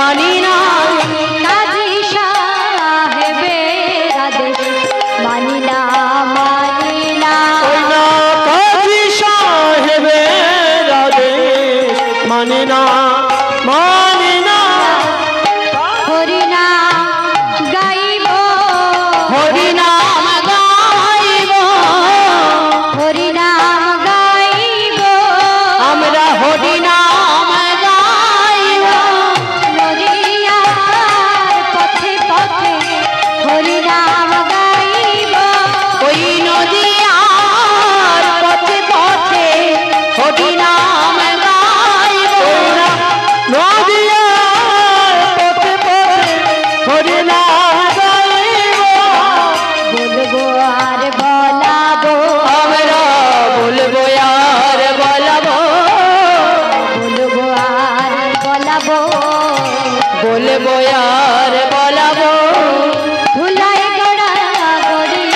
মানি না কাজী সাহেবের আদেশ মানি না মানি না ওই না কাজী সাহেবের আদেশ মানি না মানি না হরিনাম গাইব হরিনাম গাইব হরিনাম গাইব আমরা হরিনাম গাইব নদিয়ার পথে পথে হরিনাম গাইব ওই নদিয়ার পথে পথে হরিনাম গাইব নদিয়ার পথে পথে হরিনাম গাইব বলবো আর বলাবো আমরা বলবো আর বলবো বলবো আর বলাবো বলবো আর বলবো ধুলাই গড়া গড়ি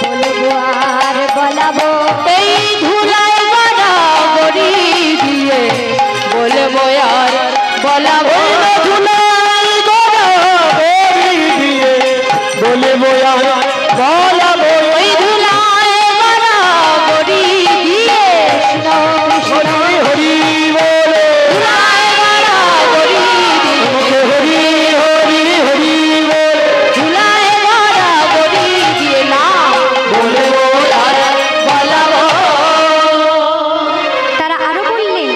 বলবো আর বলাবো এই ধুলাই গড়া গড়ি দিয়ে বলবো আর বলবো ধুলাই গড়া গড়ি দিয়ে বলবো আর বলবো এই ধুলাই গড়া গড়ি দিয়ে হরি হরি বলে ধুলাই গড়া গড়ি দিয়ে হরি হরি হরি বলে ধুলাই গড়া গড়ি দিয়ে না বলবো আর বলবো তারা আরো বললেন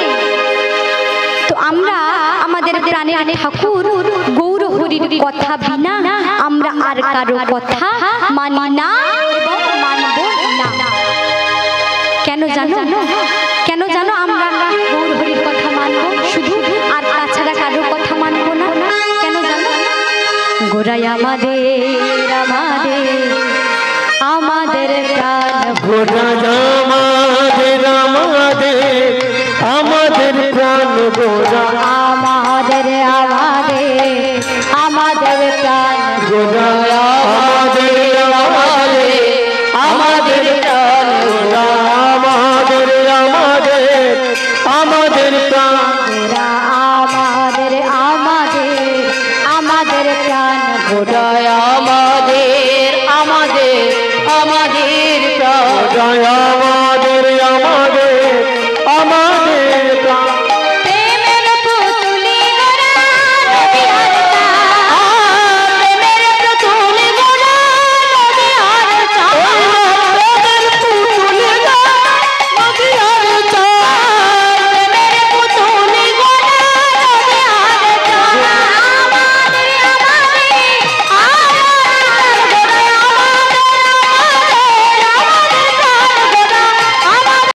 তো আমরা আমাদের প্রাণের ঠাকুর গৌর হরির কথা বিনা আমরা আর কারো কথা মানি না এবং মানব না। কেন জানো কেন জানো আমরা গৌর হরির কথা মানব শুধু আর তাছাড়া কারো কথা মানব না কেন জানো গোরাই আমাদের আমাদের আমাদের প্রাণ গোরা আমাদের আমাদের আমাদের প্রাণ গোরা আমাদের আমাদের আমাদের প্রাণ গোরা আমাদের আমাদের আমাদের প্রাণ গোরা আমাদের আমাদের আমাদের প্রাণ গোরা আমাদের আমাদের আমাদের প্রাণ গোরা আমাদের আমাদের আমাদের প্রাণ গোরা